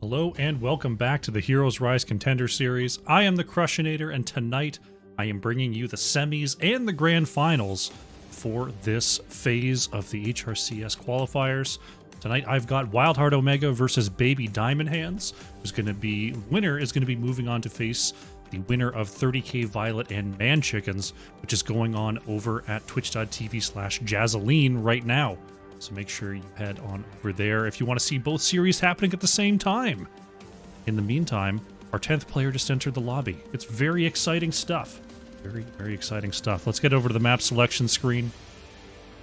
Hello and welcome back to the Heroes Rise Contender series. I am the Crushinator, and tonight I am bringing you the semis and the grand finals for this phase of the HRCS qualifiers. Tonight I've got WildHeart Omega versus Baby Diamond Hands, winner is going to be moving on to face the winner of 30k Violet and Man Chickens, which is going on over at twitch.tv/Jazzaline right now. So make sure you head on over there if you want to see both series happening at the same time. In the meantime, our 10th player just entered the lobby. It's very exciting stuff. Very, very exciting stuff. Let's get over to the map selection screen.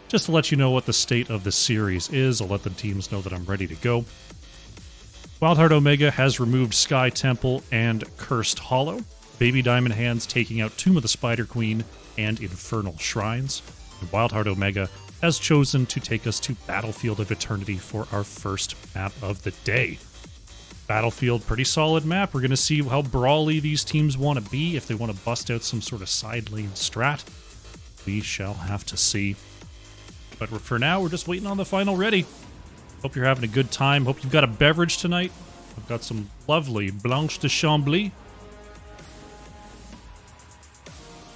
Just to let you know what the state of the series is, I'll let the teams know that I'm ready to go. WildHeart Omega has removed Sky Temple and Cursed Hollow. Baby Diamond Hands taking out Tomb of the Spider Queen and Infernal Shrines. And WildHeart Omega has chosen to take us to Battlefield of Eternity for our first map of the day. Battlefield, pretty solid map. We're going to see how brawly these teams want to be, if they want to bust out some sort of side lane strat. We shall have to see. But for now, we're just waiting on the final ready. Hope you're having a good time. Hope you've got a beverage tonight. I've got some lovely Blanche de Chambly.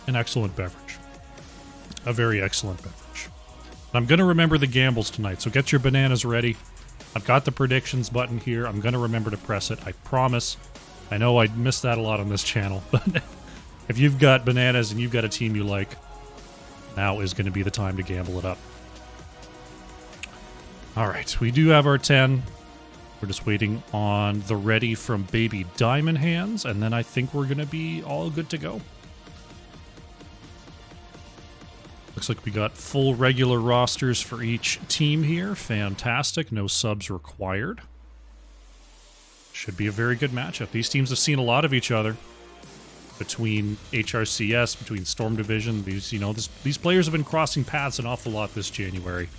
An excellent beverage. A very excellent beverage. I'm going to remember the gambles tonight, so get your bananas ready. I've got the predictions button here. I'm going to remember to press it, I promise. I know I miss that a lot on this channel, but if you've got bananas and you've got a team you like, now is going to be the time to gamble it up. Alright, we do have our 10. We're just waiting on the ready from Baby Diamond Hands, and then I think we're going to be all good to go. Looks like we got full regular rosters for each team here. Fantastic. No subs required. Should be a very good matchup. These teams have seen a lot of each other between HRCS, between Storm Division. These players have been crossing paths an awful lot this January,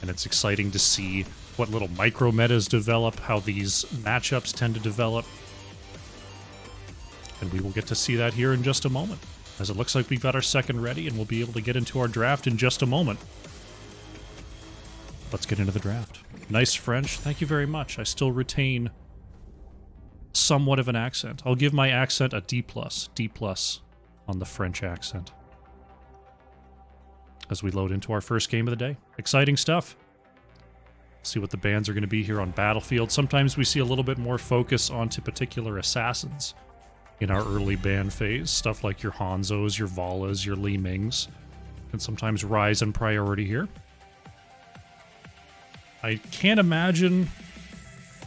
and it's exciting to see what little micro metas develop, how these matchups tend to develop. And we will get to see that here in just a moment, as it looks like we've got our second ready, and we'll be able to get into our draft in just a moment. Let's get into the draft. Nice French. Thank you very much. I still retain somewhat of an accent. I'll give my accent a D+. D+ on the French accent. As we load into our first game of the day. Exciting stuff. See what the bans are going to be here on Battlefield. Sometimes we see a little bit more focus onto particular assassins in our early ban phase. Stuff like your Hanzos, your Valas, your Li Mings can sometimes rise in priority here. I can't imagine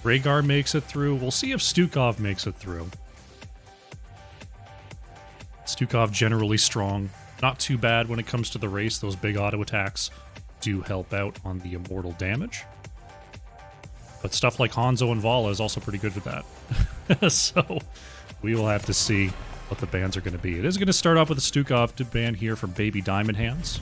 Rhaegar makes it through. We'll see if Stukov makes it through. Stukov generally strong. Not too bad when it comes to the race. Those big auto attacks do help out on the immortal damage. But stuff like Hanzo and Vala is also pretty good with that. So we will have to see what the bans are going to be. It is going to start off with a Stukov ban here from Baby Diamond Hands.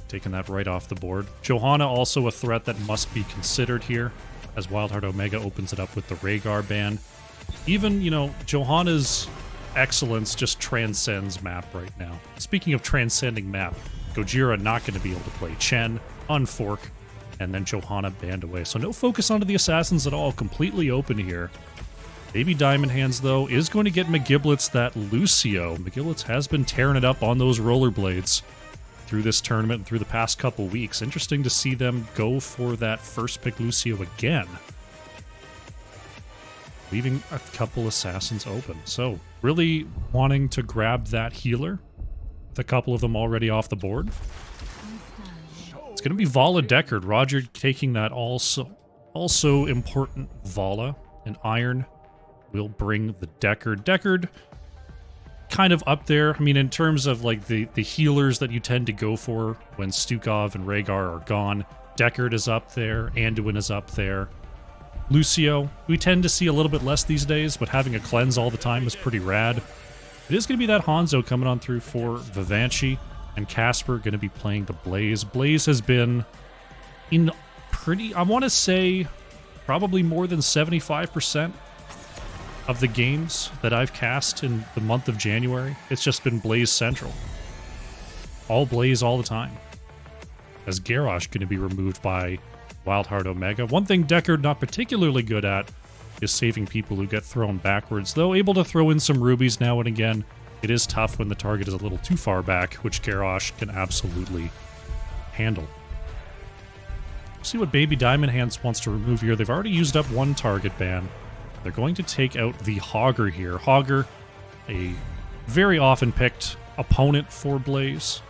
Taking that right off the board. Johanna also a threat that must be considered here, as WildHeart Omega opens it up with the Rhaegar ban. Even, Johanna's excellence just transcends map right now. Speaking of transcending map, Gojira not going to be able to play Chen, unfork, and then Johanna banned away. So no focus onto the assassins at all. Completely open here. Baby Diamond Hands, though, is going to get McGiblets that Lucio. McGiblets has been tearing it up on those rollerblades through this tournament and through the past couple weeks. Interesting to see them go for that first pick Lucio again, leaving a couple assassins open. So really wanting to grab that healer with a couple of them already off the board. It's going to be Vala Deckard. Roger taking that also important Vala and Iron. We'll bring the Deckard. Deckard, kind of up there. I mean, in terms of like the healers that you tend to go for when Stukov and Rhaegar are gone, Deckard is up there. Anduin is up there. Lucio, we tend to see a little bit less these days, but having a cleanse all the time is pretty rad. It is going to be that Hanzo coming on through for Vivanchi, and Casper going to be playing the Blaze. Blaze has been in pretty, I want to say, probably more than 75% of the games that I've cast in the month of January. It's just been Blaze Central. All Blaze all the time. As Garrosh going to be removed by WildHeart Omega. One thing Deckard not particularly good at is saving people who get thrown backwards, though able to throw in some rubies now and again. It is tough when the target is a little too far back, which Garrosh can absolutely handle. See what Baby Diamond Hands wants to remove here. They've already used up one target ban. They're going to take out the Hogger here. Hogger, a very often picked opponent for Blaze.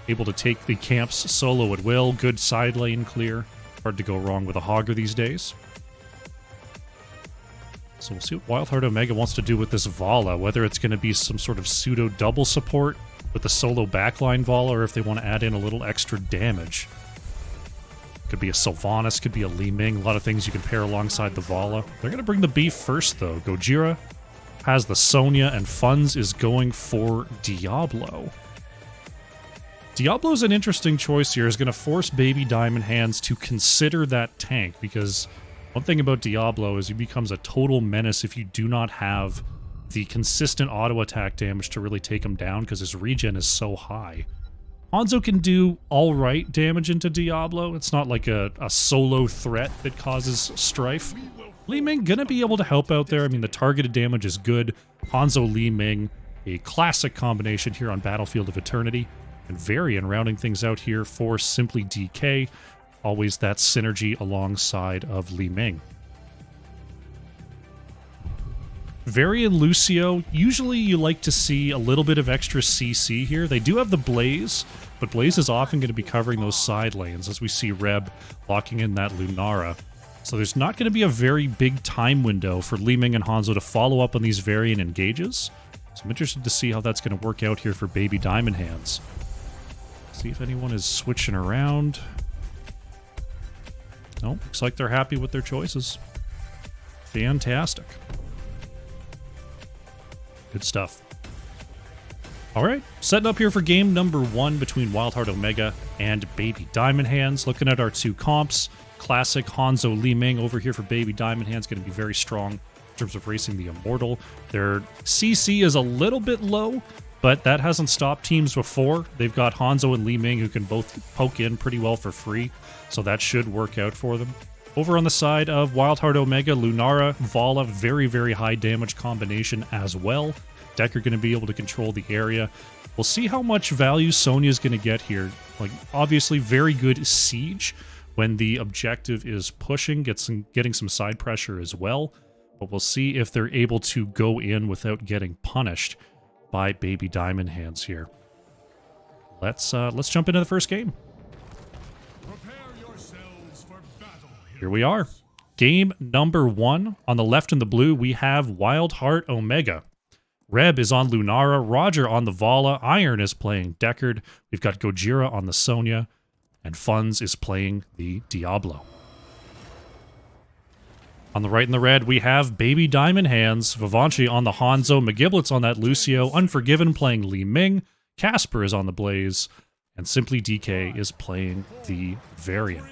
Able to take the camps solo at will. Good side lane clear. Hard to go wrong with a Hogger these days. So we'll see what WildHeart Omega wants to do with this Vala, whether it's going to be some sort of pseudo double support with the solo backline Vala, or if they want to add in a little extra damage. Could be a Sylvanas, could be a Li Ming, a lot of things you can pair alongside the Vala. They're going to bring the beef first, though. Gojira has the Sonya, and Funz is going for Diablo. Diablo's an interesting choice here. Is going to force Baby Diamond Hands to consider that tank, because one thing about Diablo is he becomes a total menace if you do not have the consistent auto attack damage to really take him down, because his regen is so high. Hanzo can do alright damage into Diablo. It's not like a solo threat that causes strife. Li Ming gonna be able to help out there. I mean, the targeted damage is good. Hanzo, Li Ming, a classic combination here on Battlefield of Eternity. And Varian rounding things out here for Simply DK. Always that synergy alongside of Li Ming. Varian Lucio, usually you like to see a little bit of extra CC here. They do have the Blaze, but Blaze is often going to be covering those side lanes as we see Reb locking in that Lunara. So there's not going to be a very big time window for Li Ming and Hanzo to follow up on these Varian engages. So I'm interested to see how that's going to work out here for Baby Diamond Hands. See if anyone is switching around. No, looks like they're happy with their choices. Fantastic. Good stuff. Alright, setting up here for game number 1 between WildHeart Omega and Baby Diamond Hands. Looking at our two comps. Classic Hanzo Li Ming over here for Baby Diamond Hands. Going to be very strong in terms of racing the Immortal. Their CC is a little bit low, but that hasn't stopped teams before. They've got Hanzo and Li Ming who can both poke in pretty well for free, so that should work out for them. Over on the side of WildHeart Omega, Lunara, Vala, very, very high damage combination as well. Decker going to be able to control the area. We'll see how much value Sonya's going to get here. Like, obviously, very good siege when the objective is pushing, getting some side pressure as well. But we'll see if they're able to go in without getting punished by Baby Diamond Hands here. Let's jump into the first game. Here we are. Game number 1. On the left in the blue, we have WildHeart Omega. Reb is on Lunara, Roger on the Vala, Iron is playing Deckard, we've got Gojira on the Sonya, and Funz is playing the Diablo. On the right in the red, we have Baby Diamond Hands, Vivanchi on the Hanzo, McGiblet's on that Lucio, Unforgiven playing Li Ming, Casper is on the Blaze, and Simply DK is playing the Varian.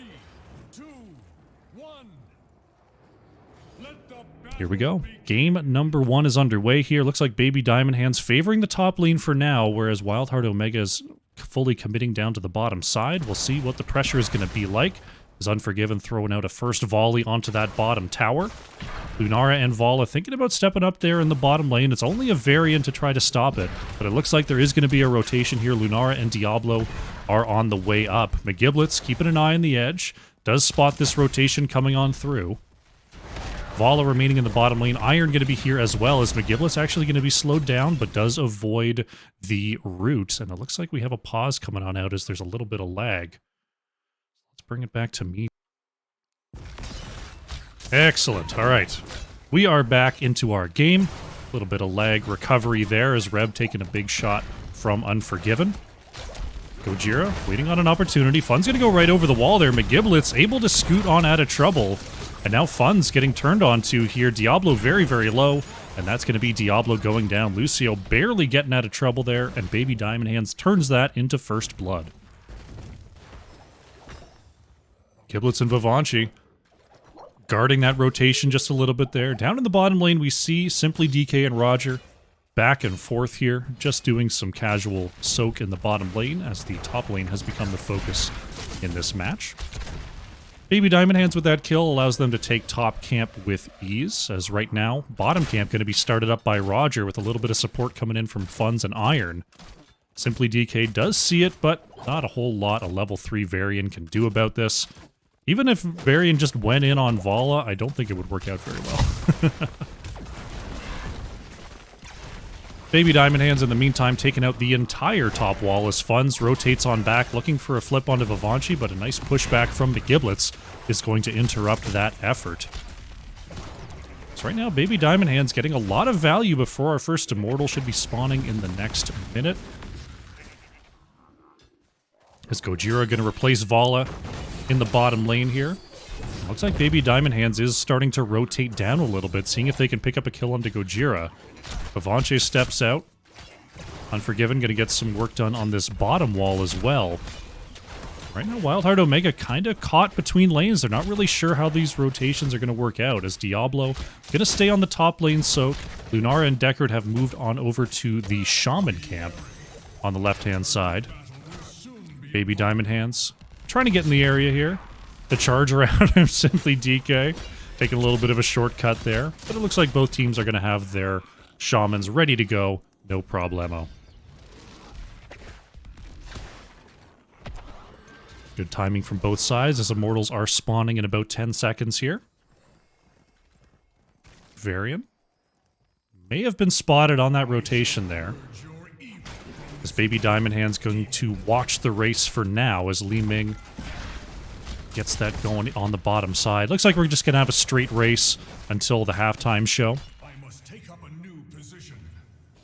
Here we go. Game number 1 is underway here. Looks like Baby Diamond Hands favoring the top lane for now, whereas WildHeart Omega is fully committing down to the bottom side. We'll see what the pressure is going to be like. Is Unforgiven throwing out a first volley onto that bottom tower. Lunara and Vala thinking about stepping up there in the bottom lane. It's only a Varian to try to stop it, but it looks like there is going to be a rotation here. Lunara and Diablo are on the way up. McGiblet's keeping an eye on the edge. Does spot this rotation coming on through. Vala remaining in the bottom lane. Iron going to be here as well, as McGiblet's actually going to be slowed down, but does avoid the root. And it looks like we have a pause coming on out as there's a little bit of lag. Let's bring it back to me. Excellent. All right. We are back into our game. A little bit of lag recovery there as Reb taking a big shot from Unforgiven. Gojira waiting on an opportunity. Fun's going to go right over the wall there. McGiblet's able to scoot on out of trouble. And now Fun's getting turned on to here. Diablo very, very low. And that's going to be Diablo going down. Lucio barely getting out of trouble there. And Baby Diamond Hands turns that into first blood. Giblets and Vivanchi guarding that rotation just a little bit there. Down in the bottom lane, we see Simply DK and Roger back and forth here. Just doing some casual soak in the bottom lane as the top lane has become the focus in this match. Baby Diamond Hands with that kill allows them to take top camp with ease, as right now, bottom camp going to be started up by Roger with a little bit of support coming in from Funds and Iron. Simply DK does see it, but not a whole lot a level 3 Varian can do about this. Even if Varian just went in on Vala, I don't think it would work out very well. Baby Diamond Hands in the meantime taking out the entire top wall as Funds rotates on back, looking for a flip onto Vivanchi, but a nice pushback from the Giblets is going to interrupt that effort. So right now, Baby Diamond Hands getting a lot of value before our first Immortal should be spawning in the next minute. Is Gojira going to replace Vala in the bottom lane here? Looks like Baby Diamond Hands is starting to rotate down a little bit, seeing if they can pick up a kill onto Gojira. Vivanchi steps out. Unforgiven going to get some work done on this bottom wall as well. Right now, WildHeart Omega kind of caught between lanes. They're not really sure how these rotations are going to work out, as Diablo going to stay on the top lane soak. Lunara and Deckard have moved on over to the Shaman camp on the left-hand side. Baby Diamond Hands trying to get in the area here. The charge around him, Simply DK. Taking a little bit of a shortcut there. But it looks like both teams are going to have their Shamans ready to go. No problemo. Good timing from both sides as Immortals are spawning in about 10 seconds here. Varian may have been spotted on that rotation there. This Baby Diamond Hand's going to watch the race for now as Li Ming gets that going on the bottom side. Looks like we're just going to have a straight race until the halftime show.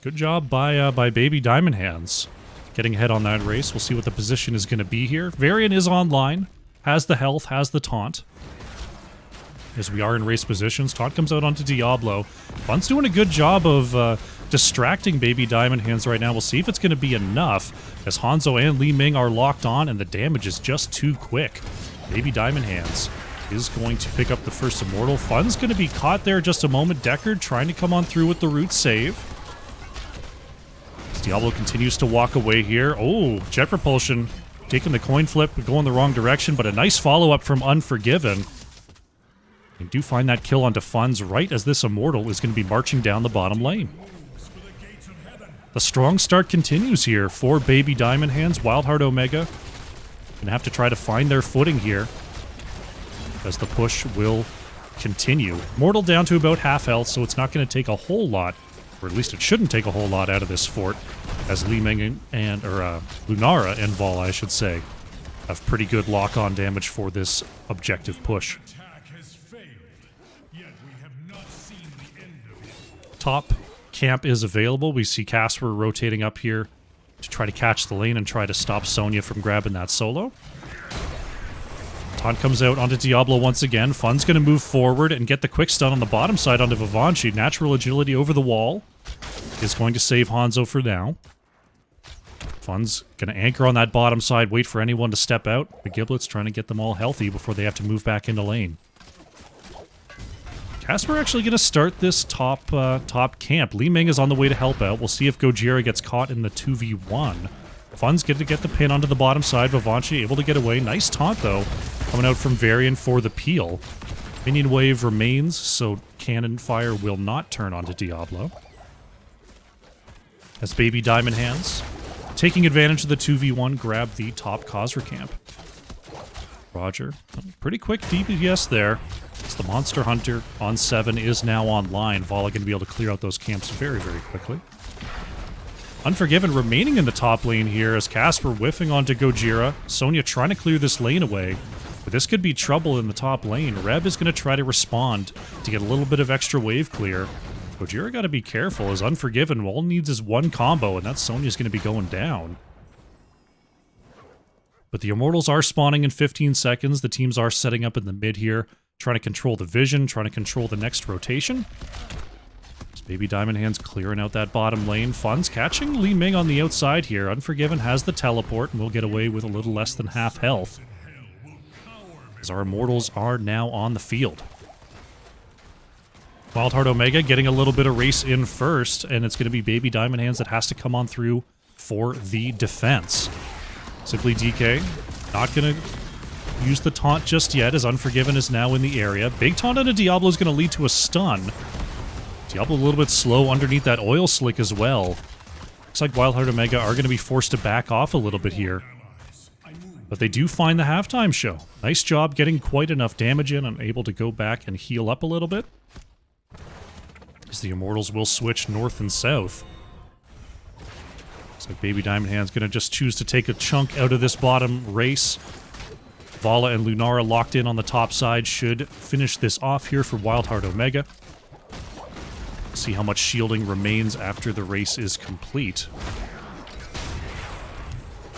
Good job by Baby Diamond Hands. Getting ahead on that race. We'll see what the position is going to be here. Varian is online. Has the health, has the taunt. As we are in race positions, taunt comes out onto Diablo. Fun's doing a good job of distracting Baby Diamond Hands right now. We'll see if it's going to be enough, as Hanzo and Li Ming are locked on, and the damage is just too quick. Baby Diamond Hands is going to pick up the first Immortal. Fun's going to be caught there just a moment. Deckard trying to come on through with the root save. Diablo continues to walk away here. Oh, Jet Propulsion taking the coin flip, going the wrong direction, but a nice follow-up from Unforgiven. They do find that kill onto Funds right as this Immortal is going to be marching down the bottom lane. The strong start continues here for Baby Diamond Hands. WildHeart Omega going to have to try to find their footing here as the push will continue. Immortal down to about half health, so it's not going to take a whole lot, or at least it shouldn't take a whole lot out of this fort, as Li Ming and Lunara and Vala, I should say, have pretty good lock-on damage for this objective push. Top camp is available. We see Casper rotating up here to try to catch the lane and try to stop Sonya from grabbing that solo. Taunt comes out onto Diablo once again. Fun's going to move forward and get the quick stun on the bottom side onto Vivanchi. Natural agility over the wall is going to save Hanzo for now. Fun's going to anchor on that bottom side, wait for anyone to step out. The Giblets trying to get them all healthy before they have to move back into lane. Casper actually going to start this top camp. Li Ming is on the way to help out. We'll see if Gojira gets caught in the 2v1. Fun's going to get the pin onto the bottom side. Vivanchi able to get away. Nice taunt, though, coming out from Varian for the peel. Minion wave remains, so cannon fire will not turn onto Diablo. As Baby Diamond Hands, taking advantage of the 2v1, grab the top Khazra camp. Roger, pretty quick DPS there. As the Monster Hunter on 7 is now online. Vala going to be able to clear out those camps very, very quickly. Unforgiven remaining in the top lane here as Casper whiffing onto Gojira. Sonya trying to clear this lane away. But this could be trouble in the top lane. Reb is going to try to respond to get a little bit of extra wave clear. Gojira got to be careful as Unforgiven all needs is one combo, and that Sonya's going to be going down. But the Immortals are spawning in 15 seconds. The teams are setting up in the mid here, trying to control the vision, trying to control the next rotation. Baby Diamond Hands clearing out that bottom lane. Fun's catching Li Ming on the outside here. Unforgiven has the teleport and will get away with a little less than half health, as our Immortals are now on the field. WildHeart Omega getting a little bit of race in first, and it's going to be Baby Diamond Hands that has to come on through for the defense. Simply DK not going to use the taunt just yet, as Unforgiven is now in the area. Big taunt on a Diablo is going to lead to a stun. Diablo a little bit slow underneath that oil slick as well. Looks like WildHeart Omega are going to be forced to back off a little bit here. But they do find the halftime show. Nice job getting quite enough damage in and able to go back and heal up a little bit. As the Immortals will switch north and south. Looks like Baby Diamond Hand's going to just choose to take a chunk out of this bottom race. Vala and Lunara locked in on the top side should finish this off here for WildHeart Omega. See how much shielding remains after the race is complete.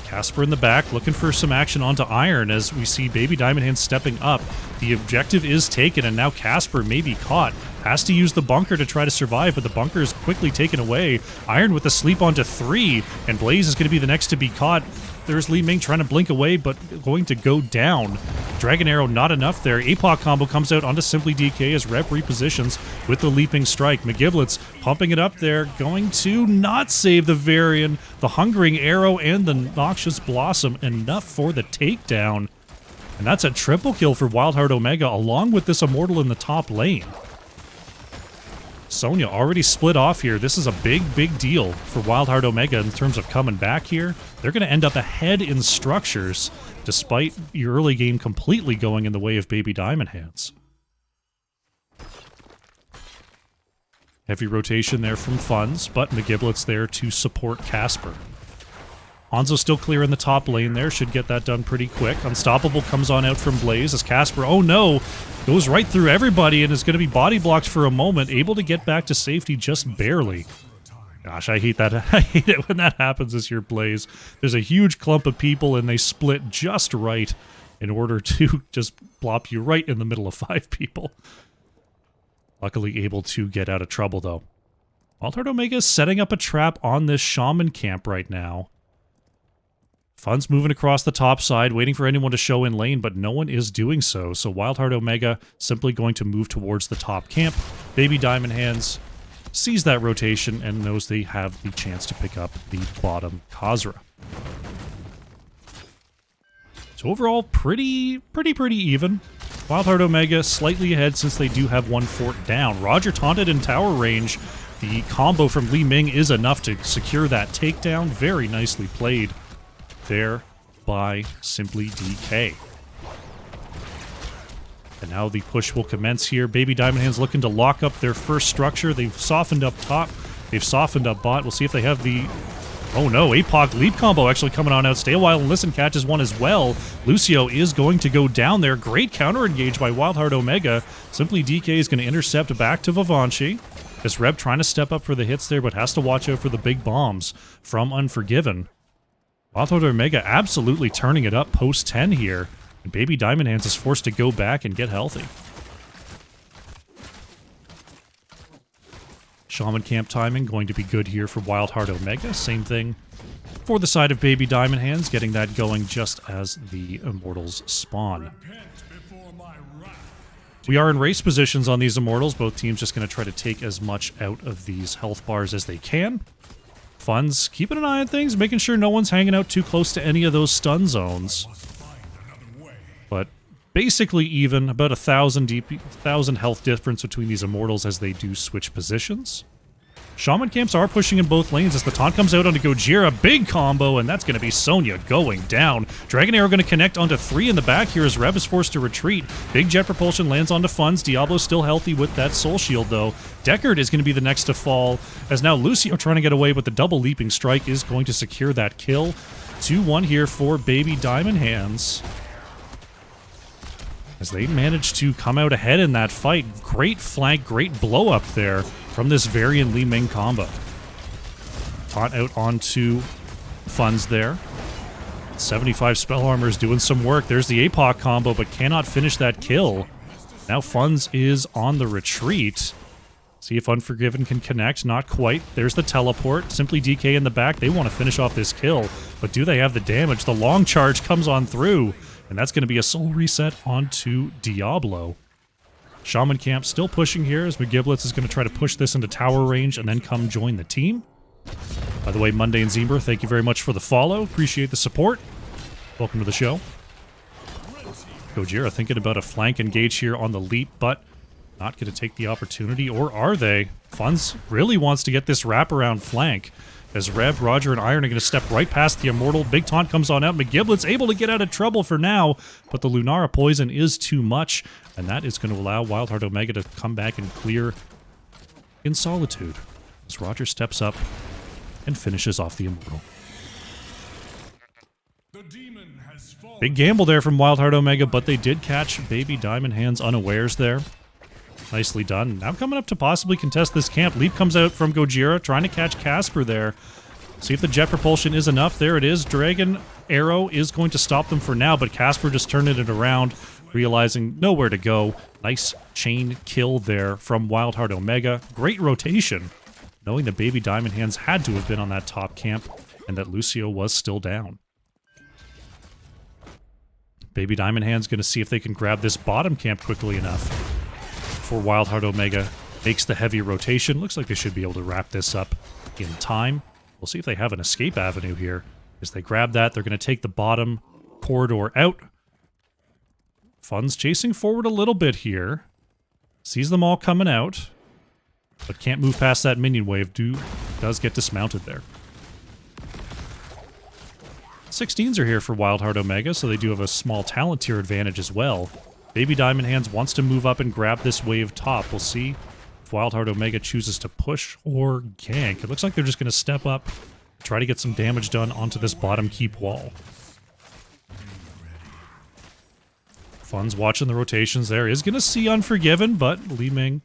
Casper in the back, looking for some action onto Iron as we see Baby Diamond Hand stepping up. The objective is taken, and now Casper may be caught. Has to use the bunker to try to survive, but the bunker is quickly taken away. Iron with the sleep onto 3, and Blaze is going to be the next to be caught. There's Li Ming trying to blink away, but going to go down. Dragon Arrow not enough there. APOC combo comes out onto Simply DK as Rep repositions with the Leaping Strike. McGiblets pumping it up there, going to not save the Varian. The Hungering Arrow and the Noxious Blossom, enough for the takedown. And that's a triple kill for WildHeart Omega, along with this Immortal in the top lane. Sonya already split off here. This is a big, big deal for WildHeart Omega in terms of coming back here. They're going to end up ahead in structures, despite your early game completely going in the way of Baby Diamond Hands. Heavy rotation there from Funds, but McGiblet's there to support Casper. Hanzo still clear in the top lane there, should get that done pretty quick. Unstoppable comes on out from Blaze as Casper, oh no, goes right through everybody and is going to be body blocked for a moment, able to get back to safety just barely. Gosh, I hate that. I hate it when that happens as your Blaze. There's a huge clump of people and they split just right in order to just plop you right in the middle of 5 people. Luckily able to get out of trouble though. WildHeart Omega is setting up a trap on this Shaman camp right now. Fun's moving across the top side, waiting for anyone to show in lane, but no one is doing so. So WildHeart Omega simply going to move towards the top camp. Baby Diamond Hands sees that rotation and knows they have the chance to pick up the bottom Khazra. So overall, pretty even. WildHeart Omega slightly ahead since they do have one fort down. Roger taunted in tower range. The combo from Li Ming is enough to secure that takedown. Very nicely played there by Simply DK. And now the push will commence here. Baby Diamond Hands looking to lock up their first structure. They've softened up top. They've softened up bot. We'll see if they have the... Oh no, APOC leap combo actually coming on out. Stay a while and listen catches one as well. Lucio is going to go down there. Great counter engage by WildHeart Omega. Simply DK is going to intercept back to Vivanchi. This Reb trying to step up for the hits there, but has to watch out for the big bombs from Unforgiven. WildHeart Omega absolutely turning it up post 10 here. And Baby Diamond Hands is forced to go back and get healthy. Shaman camp timing going to be good here for WildHeart Omega. Same thing for the side of Baby Diamond Hands, getting that going just as the Immortals spawn. We are in race positions on these Immortals. Both teams just going to try to take as much out of these health bars as they can. Fun's keeping an eye on things, making sure no one's hanging out too close to any of those stun zones. But basically even, about 1,000 health difference between these Immortals as they do switch positions. Shaman camps are pushing in both lanes as the taunt comes out onto Gojira. Big combo, and that's going to be Sonya going down. Dragon Arrow going to connect onto 3 in the back here as Rev is forced to retreat. Big jet propulsion lands onto Funds. Diablo still healthy with that soul shield, though. Deckard is going to be the next to fall, as now Lucio trying to get away, but the double leaping strike is going to secure that kill. 2-1 here for Baby Diamond Hands, as they managed to come out ahead in that fight. Great flank, great blow up there from this Varian Li Ming combo. Taunt out onto Funds there. 75 spell armor is doing some work. There's the APOC combo, but cannot finish that kill. Now Funds is on the retreat. See if Unforgiven can connect. Not quite. There's the teleport. Simply DK in the back. They want to finish off this kill, but do they have the damage? The long charge comes on through, and that's going to be a soul reset onto Diablo. Shaman camp still pushing here as McGiblets is going to try to push this into tower range and then come join the team. By the way, Monday and Zebra, thank you very much for the follow. Appreciate the support. Welcome to the show. Gojira thinking about a flank engage here on the leap, but not going to take the opportunity, or are they? Funz really wants to get this wraparound flank. As Rev, Roger, and Iron are going to step right past the Immortal. Big Taunt comes on out. McGiblet's able to get out of trouble for now, but the Lunara poison is too much, and that is going to allow WildHeart Omega to come back and clear in solitude. As Roger steps up and finishes off the Immortal. Big gamble there from WildHeart Omega, but they did catch Baby Diamond Hands unawares there. Nicely done. Now coming up to possibly contest this camp. Leap comes out from Gojira, trying to catch Casper there. See if the jet propulsion is enough. There it is. Dragon Arrow is going to stop them for now, but Casper just turning it around, realizing nowhere to go. Nice chain kill there from WildHeart Omega. Great rotation, knowing that Baby Diamond Hands had to have been on that top camp, and that Lucio was still down. Baby Diamond Hands going to see if they can grab this bottom camp quickly enough before WildHeart Omega makes the heavy rotation. Looks like they should be able to wrap this up in time. We'll see if they have an escape avenue here. As they grab that, they're going to take the bottom corridor out. Fun's chasing forward a little bit here. Sees them all coming out, but can't move past that minion wave. Does get dismounted there. 16s are here for WildHeart Omega, so they do have a small talent tier advantage as well. Baby Diamond Hands wants to move up and grab this wave top. We'll see if WildHeart Omega chooses to push or gank. It looks like they're just going to step up, try to get some damage done onto this bottom keep wall. Fun's watching the rotations there. Is going to see Unforgiven, but Li Ming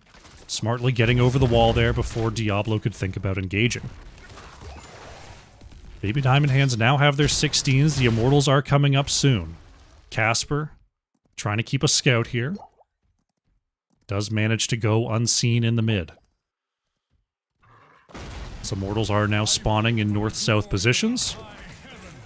smartly getting over the wall there before Diablo could think about engaging. Baby Diamond Hands now have their 16s. The Immortals are coming up soon. Casper trying to keep a scout here. Does manage to go unseen in the mid. So Immortals are now spawning in north-south positions.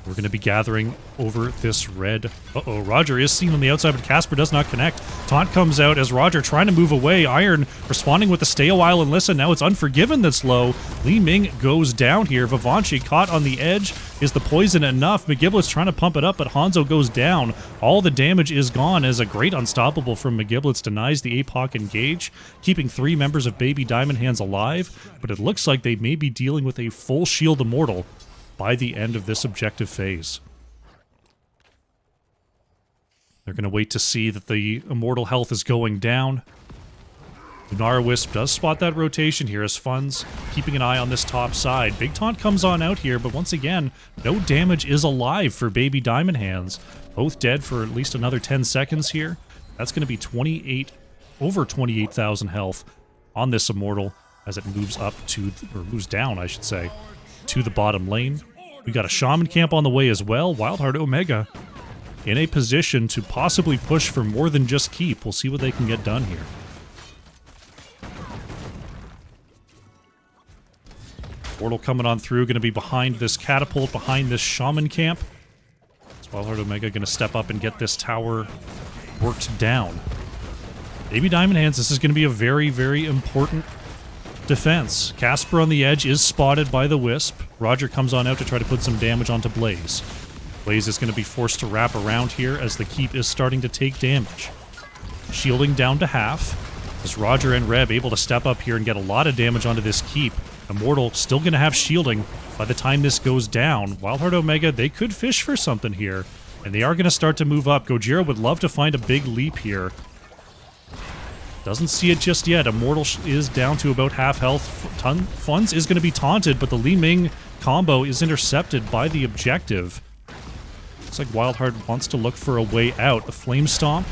We're going to be gathering over this red... Uh-oh, Roger is seen on the outside, but Casper does not connect. Taunt comes out as Roger trying to move away. Iron responding with the stay a while and listen. Now it's Unforgiven that's low. Li Ming goes down here. Vivanchi caught on the edge. Is the poison enough? McGiblet's trying to pump it up, but Hanzo goes down. All the damage is gone as a great unstoppable from McGiblets denies the APOC engage, keeping 3 members of Baby Diamond Hands alive, but it looks like they may be dealing with a full shield Immortal by the end of this objective phase. They're going to wait to see that the Immortal health is going down. Lunara Wisp does spot that rotation here as Fun's keeping an eye on this top side. Big Taunt comes on out here, but once again, no damage is alive for Baby Diamond Hands. Both dead for at least another 10 seconds here. That's going to be over 28,000 health on this Immortal as it moves up to, or moves down, I should say, to the bottom lane. We got a Shaman camp on the way as well. WildHeart Omega in a position to possibly push for more than just keep. We'll see what they can get done here. Portal coming on through, going to be behind this catapult, behind this Shaman camp. So WildHeart Omega going to step up and get this tower worked down. Baby Diamond Hands, this is going to be a very, very important defense. Casper on the edge is spotted by the Wisp. Roger comes on out to try to put some damage onto Blaze. Blaze is going to be forced to wrap around here as the keep is starting to take damage. Shielding down to half as Roger and Reb able to step up here and get a lot of damage onto this keep. Immortal still going to have shielding by the time this goes down. WildHeart Omega, they could fish for something here, and they are going to start to move up. Gojira would love to find a big leap here. Doesn't see it just yet. Immortal is down to about half health. Funz is going to be taunted, but the Li Ming combo is intercepted by the objective. Looks like WildHeart wants to look for a way out. The Flame Stomp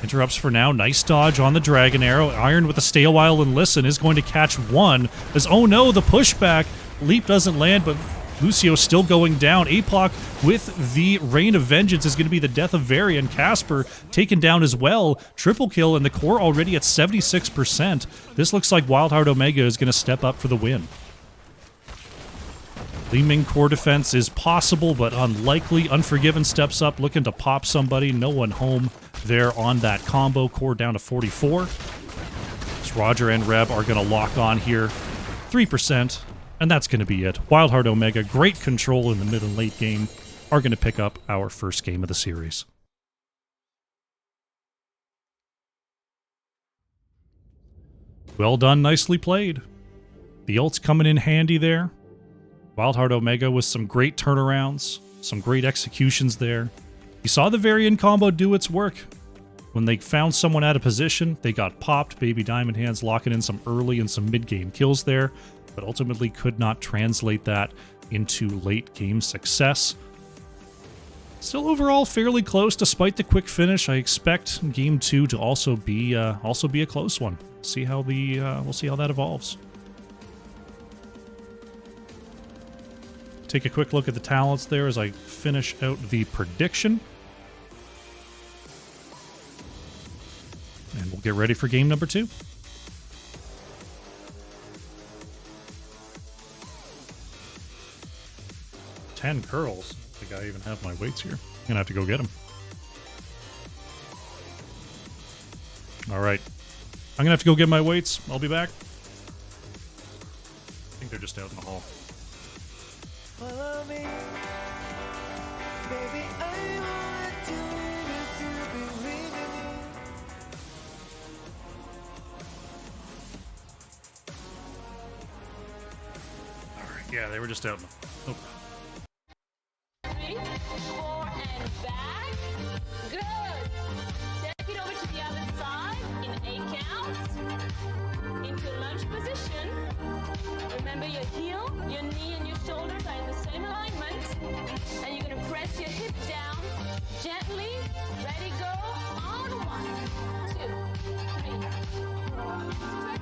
interrupts for now. Nice dodge on the Dragon Arrow. Iron with a stay a while and listen is going to catch one. As, oh no, the pushback. Leap doesn't land, but Lucio still going down. APOC with the Rain of Vengeance is going to be the death of Varian. Casper taken down as well. Triple kill, and the core already at 76%. This looks like WildHeart Omega is going to step up for the win. Li Ming core defense is possible, but unlikely. Unforgiven steps up, looking to pop somebody. No one home there on that combo. Core down to 44. So Roger and Reb are going to lock on here. 3%. And that's going to be it. WildHeart Omega, great control in the mid and late game, are going to pick up our first game of the series. Well done, nicely played. The ult's coming in handy there. WildHeart Omega with some great turnarounds, some great executions there. You saw the Varian combo do its work. When they found someone out of position, they got popped. Baby Diamond Hands locking in some early and some mid-game kills there, but ultimately could not translate that into late-game success. Still overall fairly close despite the quick finish. I expect Game 2 to also be a close one. See how we'll see how that evolves. Take a quick look at the talents there as I finish out the prediction. And we'll get ready for game number 2. $10 curls. I think I even have my weights here. I'm gonna have to go get them. All right. I'm gonna have to go get my weights. I'll be back. I think they're just out in the hall. Follow me, baby, I want to be with me. Alright, yeah, they were just out in the... Oh. 3, 4, and back. Good. Take it over to the other side in 8 counts. Into lunge position. Remember your heel, your knee, and your shoulders are in the same alignment. And you're going to press your hip down gently. Ready, go. On 1, 2, 3, 4. Stretch back.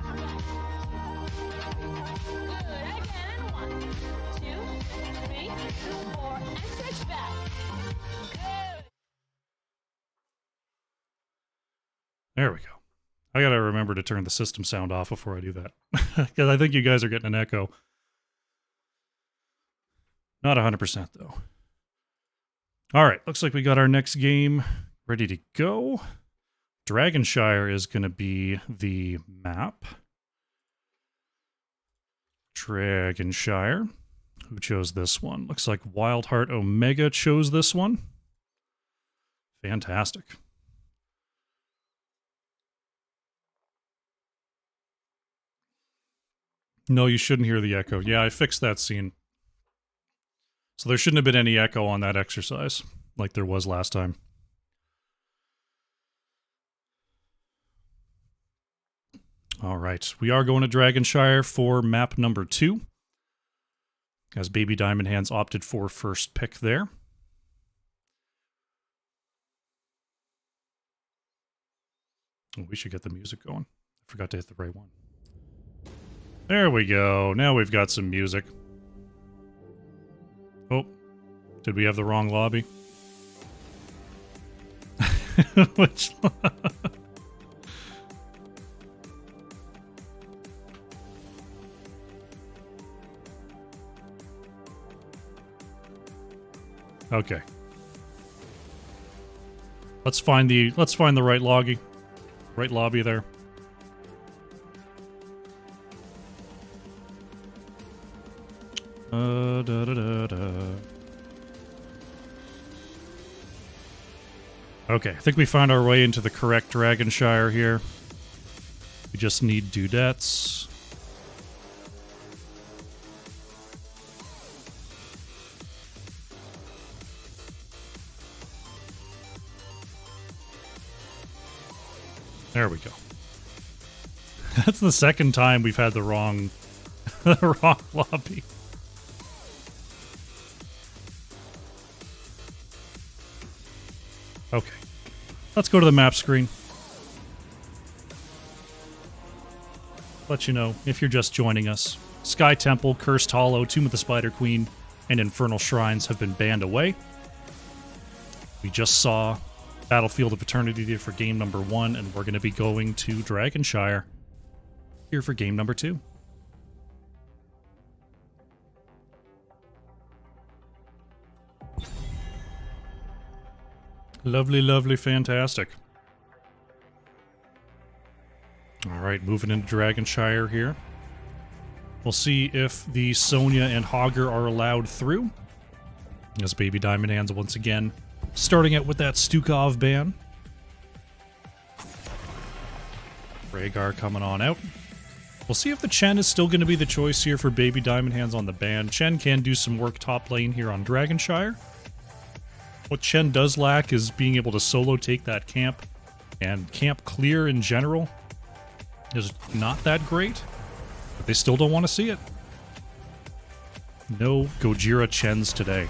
Good. Again. 1, 2, 3, 4. And stretch back. Good. There we go. I gotta remember to turn the system sound off before I do that. Because I think you guys are getting an echo. Not 100% though. Alright, looks like we got our next game ready to go. Dragonshire is going to be the map. Dragonshire. Who chose this one? Looks like WildHeart Omega chose this one. Fantastic. No, you shouldn't hear the echo. Yeah, I fixed that scene. So there shouldn't have been any echo on that exercise, like there was last time. All right, we are going to Dragonshire for map number 2. As Baby Diamond Hands opted for first pick there. Oh, we should get the music going. I forgot to hit the right one. There we go. Now we've got some music. Oh, did we have the wrong lobby? Which... Okay. Let's find the right lobby. Right lobby there. Okay, I think we found our way into the correct Dragonshire here. We just need dudettes. There we go. That's the second time we've had the wrong lobby. Okay. Let's go to the map screen. Let you know if you're just joining us. Sky Temple, Cursed Hollow, Tomb of the Spider Queen, and Infernal Shrines have been banned away. We just saw Battlefield of Eternity for game number 1, and we're going to be going to Dragonshire here for game number 2. Lovely, lovely, fantastic. Alright, moving into Dragonshire here. We'll see if the Sonya and Hogger are allowed through. As Baby Diamond Hands once again starting out with that Stukov ban. Rhaegar coming on out. We'll see if the Chen is still going to be the choice here for Baby Diamond Hands on the ban. Chen can do some work top lane here on Dragonshire. What Chen does lack is being able to solo take that camp, and camp clear in general is not that great, but they still don't want to see it. No Gojira Chens today.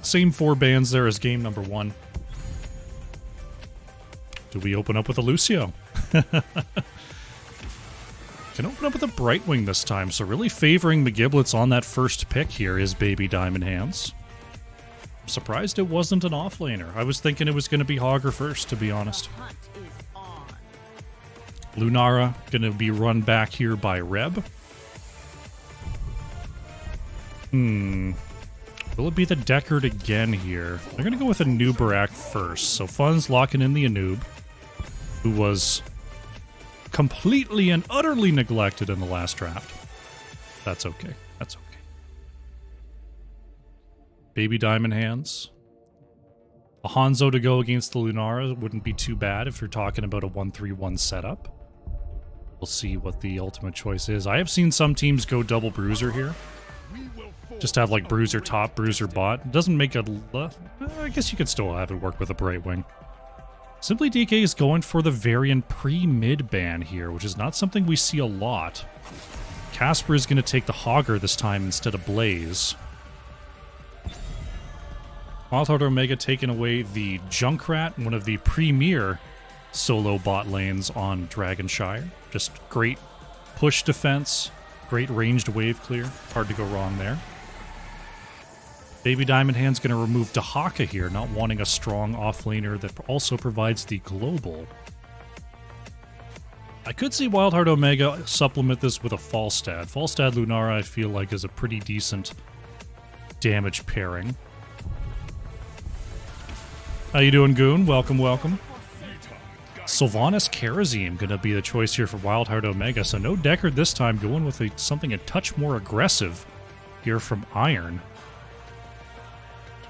Same 4 bans there as game number 1. Do we open up with a Lucio? Can open up with a Brightwing this time, so really favoring McGiblets on that first pick here is Baby Diamond Hands. I'm surprised it wasn't an offlaner. I was thinking it was going to be Hogger first, to be honest. Lunara going to be run back here by Reb. Will it be the Deckard again here? They're going to go with a Nubarak first, so Fun's locking in the Anub, who was completely and utterly neglected in the last draft. That's okay. That's okay. Baby Diamond Hands. A Hanzo to go against the Lunara wouldn't be too bad if you're talking about a 1-3-1 setup. We'll see what the ultimate choice is. I have seen some teams go double Bruiser here. Just have like Bruiser top, Bruiser bot. It doesn't make a... I guess you could still have it work with a Brightwing. Simply DK is going for the Varian pre-mid ban here, which is not something we see a lot. Casper is going to take the Hogger this time instead of Blaze. WildHeart Omega taking away the Junkrat, one of the premier solo bot lanes on Dragonshire. Just great push defense, great ranged wave clear. Hard to go wrong there. Baby Diamond Hand's going to remove Dahaka here, not wanting a strong offlaner that also provides the global. I could see WildHeart Omega supplement this with a Falstad. Falstad Lunara I feel like is a pretty decent damage pairing. How you doing, Goon? Welcome, welcome. Sylvanas Karazim going to be the choice here for WildHeart Omega, so no Deckard this time, going with something a touch more aggressive here from Iron.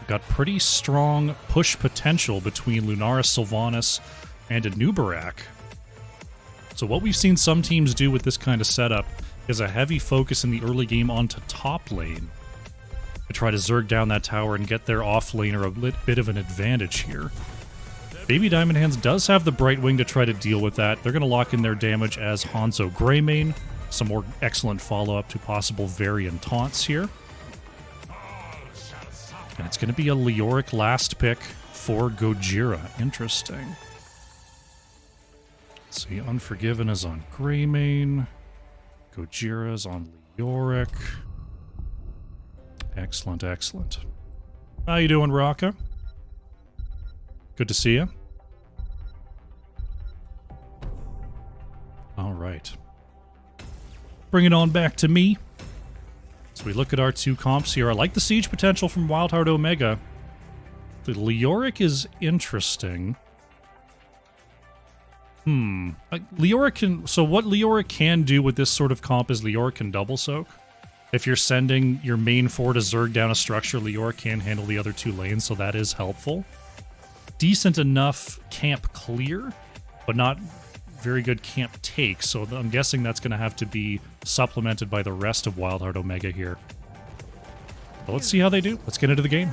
Got pretty strong push potential between Lunara, Sylvanas, and a Nubarak. So what we've seen some teams do with this kind of setup is a heavy focus in the early game onto top lane to try to Zerg down that tower and get their offlaner a bit of an advantage here. Baby Diamond Hands does have the Brightwing to try to deal with that. They're going to lock in their damage as Hanzo Greymane. Some more excellent follow-up to possible Varian taunts here. And it's going to be a Leoric last pick for Gojira. Interesting. Let's see, Unforgiven is on Greymane. Gojira's on Leoric. Excellent, excellent. How you doing, Raka? Good to see you. All right. Bring it on back to me. So we look at our 2 comps here. I like the siege potential from WildHeart Omega. The Leoric is interesting. Leoric can... So what Leoric can do with this sort of comp is Leoric can double soak. If you're sending your main 4 to Zerg down a structure, Leoric can handle the other 2 lanes, so that is helpful. Decent enough camp clear, but not very good camp take, so I'm guessing that's going to have to be supplemented by the rest of WildHeart Omega here. But let's see how they do. Let's get into the game.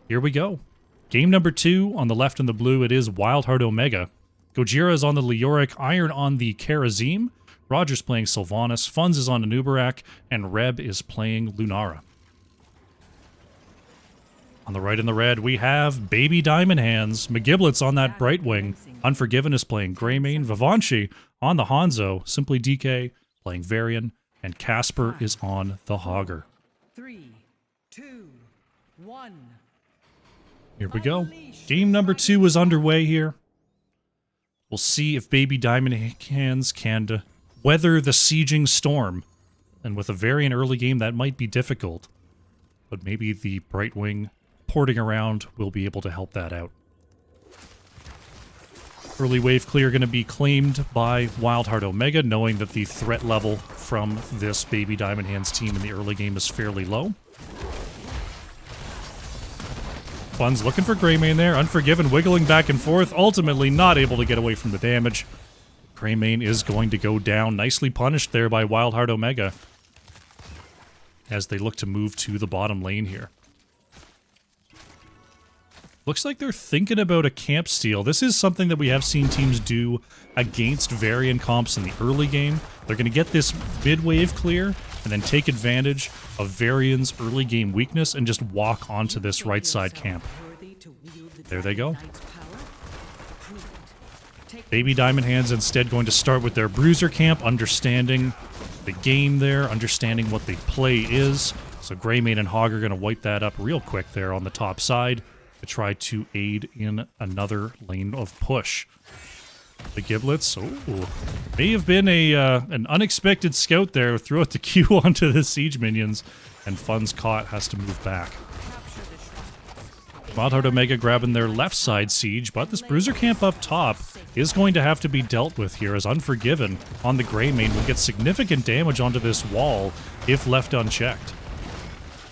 Here we go. Game number 2 on the left in the blue, it is WildHeart Omega. Gojira is on the Leoric, Iron on the Karazim, Roger's playing Sylvanas, Funz is on the Nubarak, and Reb is playing Lunara. On the right in the red, we have Baby Diamond Hands. McGiblet's on that Brightwing. Unforgiven is playing Greymane. Vivanchi on the Hanzo. Simply DK playing Varian. And Casper is on the Hogger. 3, 2, 1. Here we go. Game number 2 is underway here. We'll see if Baby Diamond Hands can weather the sieging storm. And with a Varian early game, that might be difficult. But maybe the Brightwing porting around will be able to help that out. Early wave clear going to be claimed by WildHeart Omega, knowing that the threat level from this Baby Diamond Hands team in the early game is fairly low. Fun's looking for Greymane there. Unforgiven wiggling back and forth, ultimately not able to get away from the damage. Greymane is going to go down. Nicely punished there by WildHeart Omega as they look to move to the bottom lane here. Looks like they're thinking about a camp steal. This is something that we have seen teams do against Varian comps in the early game. They're going to get this mid-wave clear and then take advantage of Varian's early game weakness and just walk onto this right side camp. There they go. Baby Diamond Hands instead going to start with their Bruiser camp, understanding the game there, understanding what the play is. So Greymane and Hog are going to wipe that up real quick there on the top side to try to aid in another lane of push. The Giblets, may have been an unexpected scout there. Threw out the Q onto the siege minions, and Fun's caught, has to move back. WildHeart Omega grabbing their left side siege, but this Bruiser camp up top is going to have to be dealt with here, as Unforgiven on the Greymane will get significant damage onto this wall if left unchecked.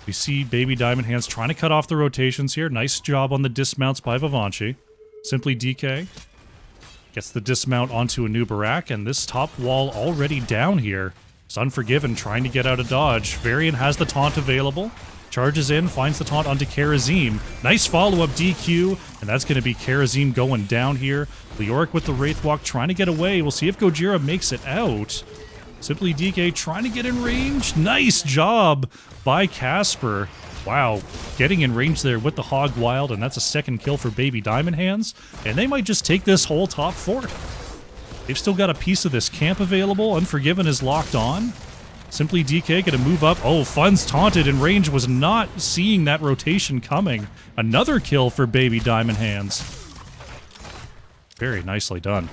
We see Baby Diamond Hands trying to cut off the rotations here. Nice job on the dismounts by Vivanchi. Simply DK gets the dismount onto a new Barak, and this top wall already down here. It's Unforgiven trying to get out of dodge. Varian has the taunt available. Charges in, finds the taunt onto Karazim. Nice follow-up DQ, and that's going to be Karazim going down here. Leoric with the Wraith Walk trying to get away. We'll see if Gojira makes it out. Simply DK trying to get in range. Nice job by Casper. Wow, getting in range there with the Hog Wild, and that's a second kill for Baby Diamond Hands. And they might just take this whole top fort. They've still got a piece of this camp available. Unforgiven is locked on. Simply DK gonna move up. Oh, Fun's taunted in range, was not seeing that rotation coming. Another kill for Baby Diamond Hands. Very nicely done.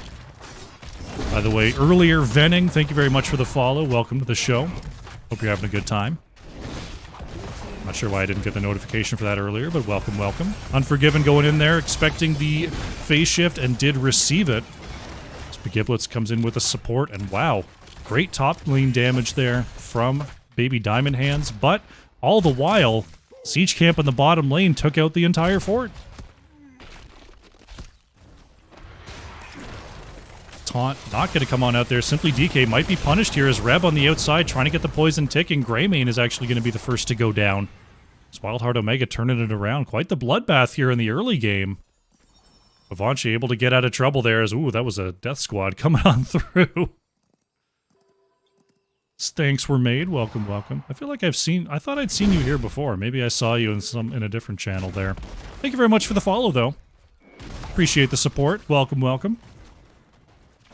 By the way, earlier Venning, thank you very much for the follow. Welcome to the show. Hope you're having a good time. Not sure why I didn't get the notification for that earlier, but welcome, welcome. Unforgiven going in there, expecting the phase shift, and did receive it. Giblets comes in with a support, and wow, great top lane damage there from Baby Diamond Hands, but all the while, Siege Camp in the bottom lane took out the entire fort. Taunt not going to come on out there. Simply DK might be punished here as Reb on the outside trying to get the poison ticking. Greymane is actually going to be the first to go down. It's WildHeart Omega turning it around. Quite the bloodbath here in the early game. Vivanchi able to get out of trouble there as, ooh, that was a death squad coming on through. Stanks were made. Welcome, welcome. I feel like I thought I'd seen you here before. Maybe I saw you in a different channel there. Thank you very much for the follow, though. Appreciate the support. Welcome, welcome.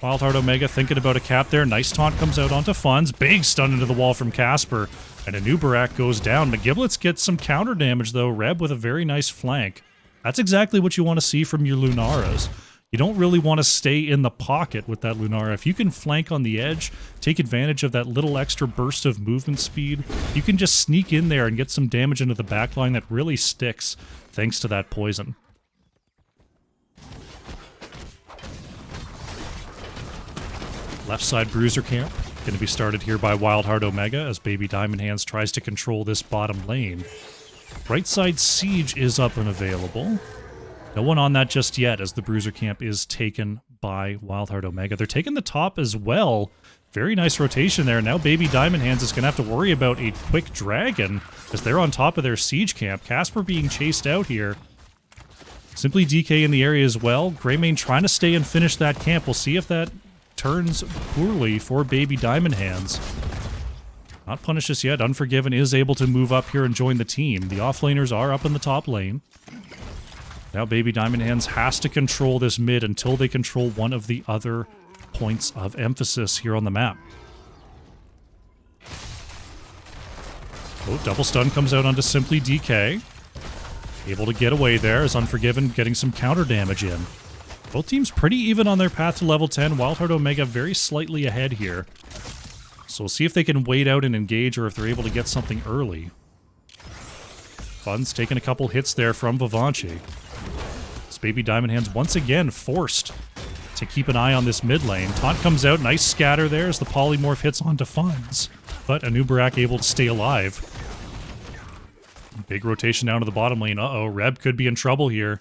WildHeart Omega thinking about a cap there. Nice taunt comes out onto Funds. Big stun into the wall from Casper. And a new Barak goes down. McGiblets gets some counter damage, though. Reb with a very nice flank. That's exactly what you want to see from your Lunaras. You don't really want to stay in the pocket with that Lunara. If you can flank on the edge, take advantage of that little extra burst of movement speed, you can just sneak in there and get some damage into the backline that really sticks thanks to that poison. Left side Bruiser camp going to be started here by WildHeart Omega as Baby Diamond Hands tries to control this bottom lane. Right side Siege is up and available. No one on that just yet as the Bruiser camp is taken by WildHeart Omega. They're taking the top as well. Very nice rotation there. Now Baby Diamond Hands is going to have to worry about a quick dragon as they're on top of their Siege camp. Casper being chased out here. Simply DK in the area as well. Greymane trying to stay and finish that camp. We'll see if that turns poorly for Baby Diamond Hands. Not punished just yet. Unforgiven is able to move up here and join the team. The offlaners are up in the top lane. Now Baby Diamond Hands has to control this mid until they control one of the other points of emphasis here on the map. Oh, double stun comes out onto Simply DK. Able to get away there as Unforgiven getting some counter damage in. Both teams pretty even on their path to level 10. WildHeart Omega very slightly ahead here. So we'll see if they can wait out and engage or if they're able to get something early. Fun's taking a couple hits there from Vivanchi. This Baby Diamond Hands once again forced to keep an eye on this mid lane. Taunt comes out, nice scatter there as the polymorph hits onto Funds. But Anubarak able to stay alive. Big rotation down to the bottom lane. Uh-oh, Reb could be in trouble here.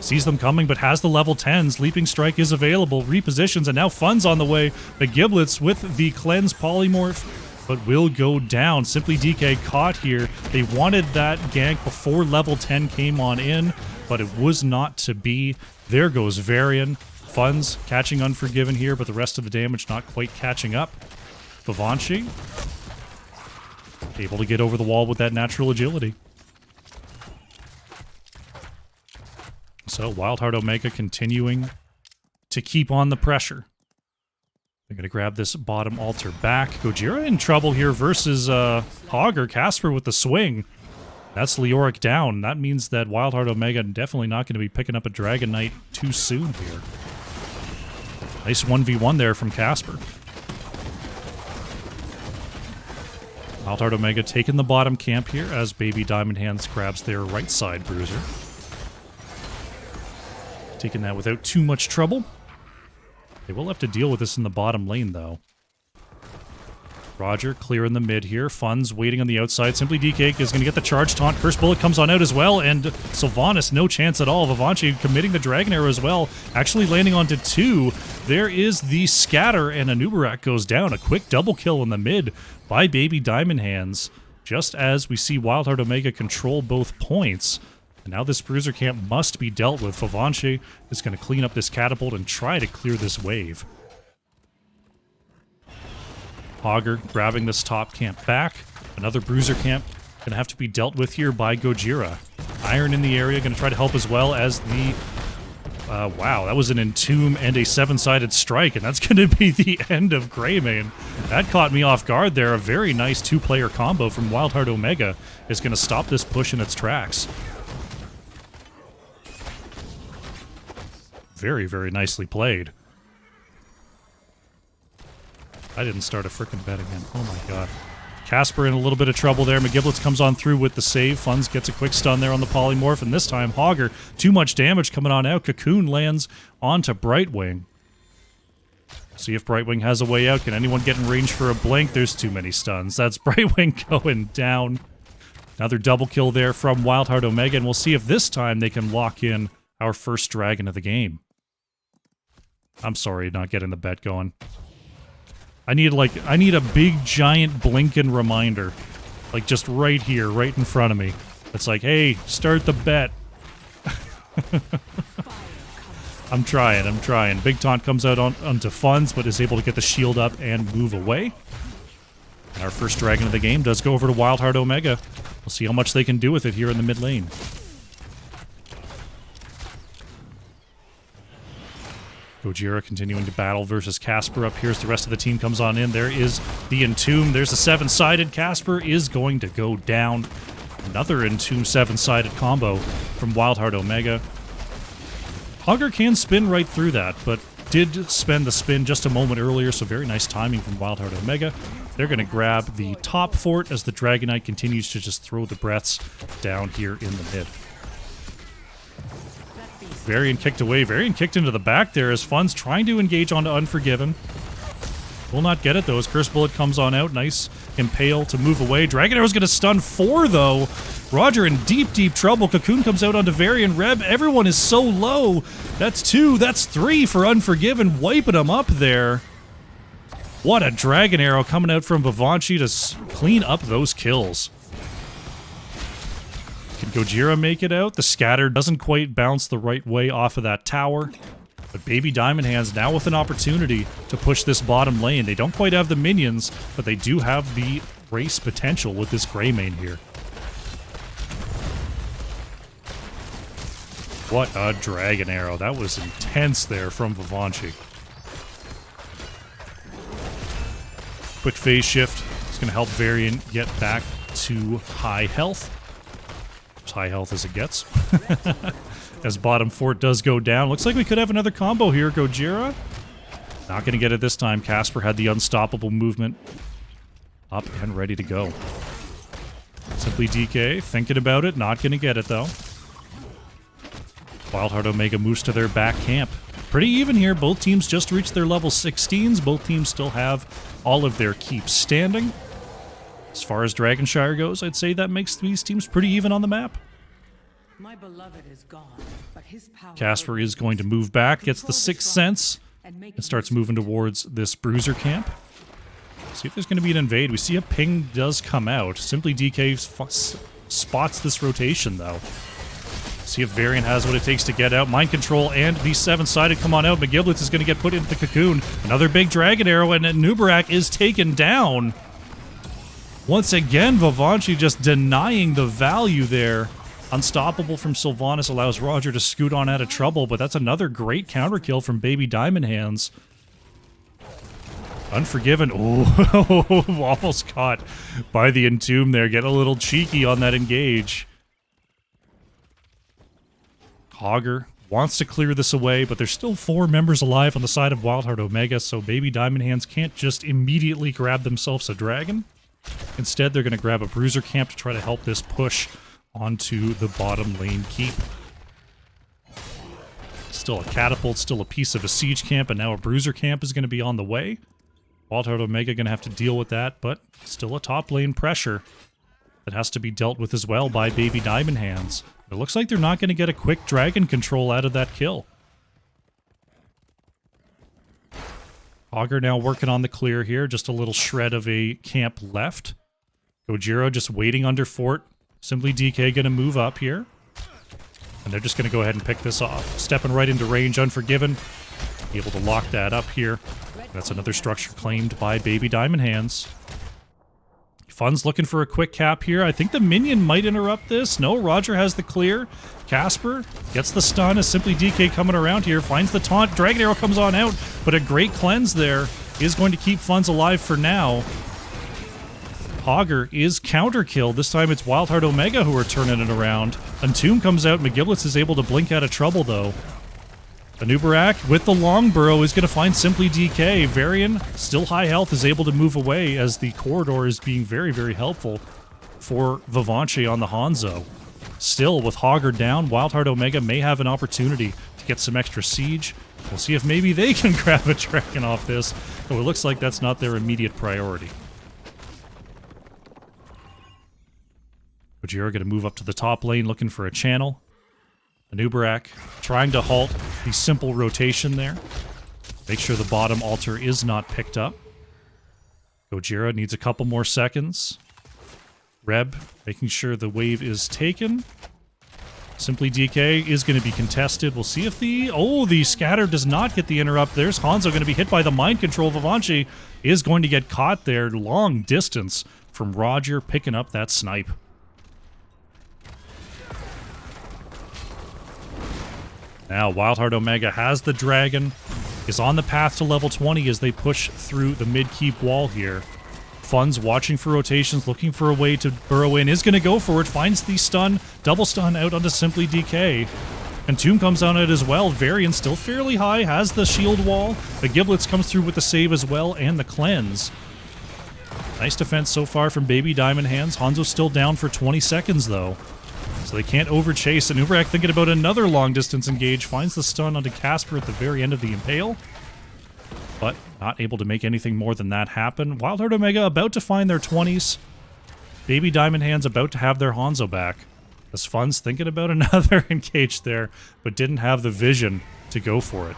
Sees them coming, but has the level 10s. Leaping Strike is available. Repositions, and now Fun's on the way. The Giblets with the Cleanse Polymorph, but will go down. Simply DK caught here. They wanted that gank before level 10 came on in, but it was not to be. There goes Varian. Fun's catching Unforgiven here, but the rest of the damage not quite catching up. Vivanchi able to get over the wall with that natural agility. So WildHeart Omega continuing to keep on the pressure. They're going to grab this bottom altar back. Gojira in trouble here versus Hogger. Casper with the swing. That's Leoric down. That means that WildHeart Omega definitely not going to be picking up a Dragon Knight too soon here. Nice 1v1 there from Casper. WildHeart Omega taking the bottom camp here as Baby Diamond Hands grabs their right side bruiser. Taking that without too much trouble. They will have to deal with this in the bottom lane, though. Roger clear in the mid here. Fun's waiting on the outside. Simply DK is going to get the charge taunt. Curse Bullet comes on out as well, and Sylvanas, no chance at all. Vivanchi committing the Dragon Arrow as well, actually landing onto 2. There is the scatter, and Anubarak goes down. A quick double kill in the mid by Baby Diamond Hands, just as we see WildHeart Omega control both points. And now this bruiser camp must be dealt with. Vivanchi is going to clean up this catapult and try to clear this wave. Hogger grabbing this top camp back. Another bruiser camp going to have to be dealt with here by Gojira. Iron in the area, going to try to help as well as the... wow, that was an Entomb and a 7-sided strike, and that's going to be the end of Greymane. That caught me off guard there. A very nice 2-player combo from WildHeart Omega is going to stop this push in its tracks. Very, very nicely played. I didn't start a frickin' bet again. Oh my god. Casper in a little bit of trouble there. McGiblets comes on through with the save. Funz gets a quick stun there on the polymorph, and this time Hogger, too much damage coming on out. Cocoon lands onto Brightwing. See if Brightwing has a way out. Can anyone get in range for a blink? There's too many stuns. That's Brightwing going down. Another double kill there from WildHeart Omega, and we'll see if this time they can lock in our first dragon of the game. I'm sorry, not getting the bet going. I need a big giant blinking reminder. Like just right here, right in front of me. It's like, hey, start the bet. I'm trying. Big Taunt comes out onto Funds, but is able to get the shield up and move away. And our first dragon of the game does go over to WildHeart Omega. We'll see how much they can do with it here in the mid lane. Gojira continuing to battle versus Casper up here as the rest of the team comes on in. There is the Entomb. There's a 7-sided. Casper is going to go down. Another Entomb 7-sided combo from WildHeart Omega. Hogger can spin right through that, but did spend the spin just a moment earlier, so very nice timing from WildHeart Omega. They're going to grab the top fort as the Dragon Knight continues to just throw the breaths down here in the mid. Varian kicked away. Varian kicked into the back there as Fun's trying to engage onto Unforgiven. Will not get it, though, as Curse Bullet comes on out. Nice Impale to move away. Dragon Arrow's going to stun 4, though. Roger in deep, deep trouble. Cocoon comes out onto Varian. Reb, everyone is so low. That's 2, that's 3 for Unforgiven, wiping them up there. What a Dragon Arrow coming out from Vivanchi to clean up those kills. Can Gojira make it out? The scatter doesn't quite bounce the right way off of that tower. But Baby Diamond Hands now with an opportunity to push this bottom lane. They don't quite have the minions, but they do have the race potential with this Greymane here. What a Dragon Arrow. That was intense there from Vivanchi. Quick phase shift. It's going to help Varian get back to high health. As high health as it gets. As bottom fort does go down. Looks like we could have another combo here. Gojira. Not going to get it this time. Casper had the unstoppable movement. Up and ready to go. Simply DK. Thinking about it. Not going to get it, though. WildHeart Omega moves to their back camp. Pretty even here. Both teams just reached their level 16s. Both teams still have all of their keeps standing. As far as Dragonshire goes, I'd say that makes these teams pretty even on the map. My beloved is gone, but his power Casper is going to move back, gets the Sixth Sense, and starts moving towards this bruiser camp. See if there's going to be an invade. We see a ping does come out. Simply DK spots this rotation, though. See if Varian has what it takes to get out. Mind Control and the 7-sided come on out. McGiblets is going to get put into the cocoon. Another big Dragon Arrow, and Nubarak is taken down. Once again, Vivanci just denying the value there. Unstoppable from Sylvanas allows Roger to scoot on out of trouble, but that's another great counter kill from Baby Diamond Hands. Unforgiven. Oh, almost caught by the Entomb there. Get a little cheeky on that engage. Hogger wants to clear this away, but there's still 4 members alive on the side of WildHeart Omega, so Baby Diamond Hands can't just immediately grab themselves a dragon. Instead, they're going to grab a bruiser camp to try to help this push onto the bottom lane keep. Still a catapult, still a piece of a siege camp, and now a bruiser camp is going to be on the way. WildHeart Omega going to have to deal with that, but still a top lane pressure that has to be dealt with as well by Baby Diamond Hands. It looks like they're not going to get a quick dragon control out of that kill. Hogger now working on the clear here, just a little shred of a camp left. Gojira just waiting under fort. Simply DK going to move up here. And they're just going to go ahead and pick this off. Stepping right into range, Unforgiven. Able to lock that up here. That's another structure claimed by Baby Diamond Hands. Fun's looking for a quick cap here. I think the minion might interrupt this. No, Roger has the clear. Casper gets the stun as Simply DK coming around here. Finds the taunt. Dragon Arrow comes on out. But a great cleanse there is going to keep Fun's alive for now. Hogger is counter killed. This time it's WildHeart Omega who are turning it around. Entomb comes out. McGiblets is able to blink out of trouble, though. Anubarak with the long burrow is going to find Simply DK. Varian, still high health, is able to move away as the corridor is being very, very helpful for Vivanci on the Hanzo. Still, with Hogger down, WildHeart Omega may have an opportunity to get some extra siege. We'll see if maybe they can grab a dragon off this, though it looks like that's not their immediate priority. Gojira going to move up to the top lane looking for a channel. Anubarak trying to halt the simple rotation there. Make sure the bottom altar is not picked up. Gojira needs a couple more seconds. Reb making sure the wave is taken. Simply DK is going to be contested. We'll see if the... Oh, the scatter does not get the interrupt. There's Hanzo going to be hit by the mind control. Vivanci is going to get caught there. Long distance from Roger picking up that snipe. Now, WildHeart Omega has the dragon, is on the path to level 20 as they push through the mid-keep wall here. Fun's watching for rotations, looking for a way to burrow in, is going to go for it, finds the stun, double stun out onto Simply DK. Entomb comes on it as well. Varian still fairly high, has the shield wall. The Giblets comes through with the save as well, and the cleanse. Nice defense so far from Baby Diamond Hands. Hanzo's still down for 20 seconds, though. So they can't overchase. And Uberak thinking about another long-distance engage. Finds the stun onto Casper at the very end of the Impale. But not able to make anything more than that happen. WildHeart Omega about to find their 20s. Baby Diamond Hands about to have their Hanzo back. As Fun's thinking about another engage there, but didn't have the vision to go for it.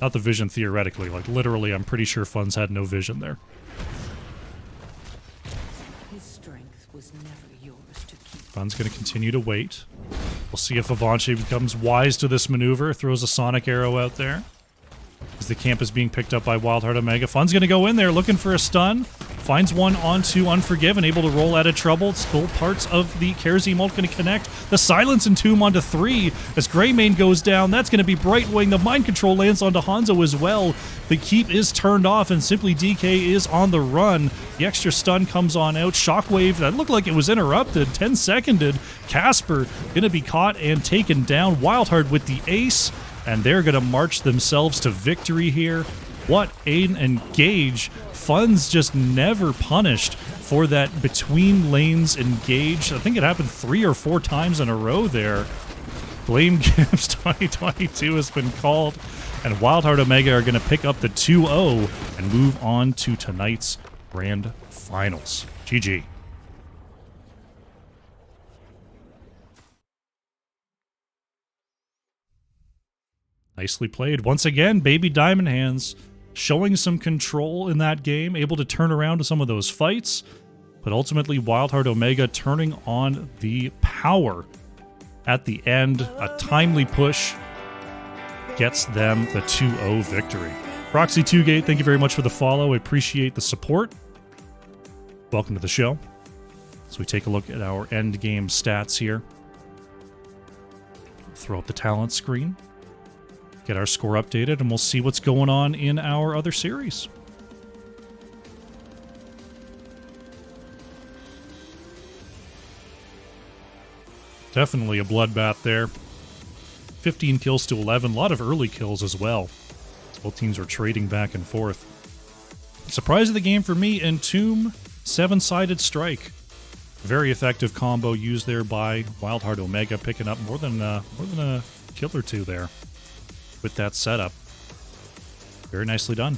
Not the vision theoretically, like literally I'm pretty sure Fun's had no vision there. His strength was never yours to keep. Fun's going to continue to wait. We'll see if Avanchi becomes wise to this maneuver, throws a sonic arrow out there. As the camp is being picked up by WildHeart Omega. Fun's going to go in there looking for a stun. Finds one onto Unforgiven, able to roll out of trouble. Still parts of the Cares emote going to connect. The Silence Entomb onto 3. As Greymane goes down, that's going to be Brightwing. The Mind Control lands onto Hanzo as well. The keep is turned off, and Simply DK is on the run. The extra stun comes on out. Shockwave, that looked like it was interrupted. 10-seconded. Casper going to be caught and taken down. WildHeart with the ace, and they're going to march themselves to victory here. What an engage. Fun's just never punished for that between lanes engage. I think it happened 3 or 4 times in a row there. Blame Games 2022 has been called, and WildHeart Omega are going to pick up the 2-0 and move on to tonight's grand finals. GG. Nicely played. Once again, Baby Diamond Hands showing some control in that game, able to turn around to some of those fights, but ultimately WildHeart Omega turning on the power at the end. A timely push gets them the 2-0 victory. Proxy2Gate, thank you very much for the follow. I appreciate the support. Welcome to the show. So we take a look at our end game stats here. Throw up the talent screen. Get our score updated, and we'll see what's going on in our other series. Definitely a bloodbath there. 15 kills to 11. A lot of early kills as well. Both teams are trading back and forth. Surprise of the game for me, Entomb, 7-sided strike. Very effective combo used there by WildHeart Omega, picking up more than a kill or two there with that setup. Very nicely done.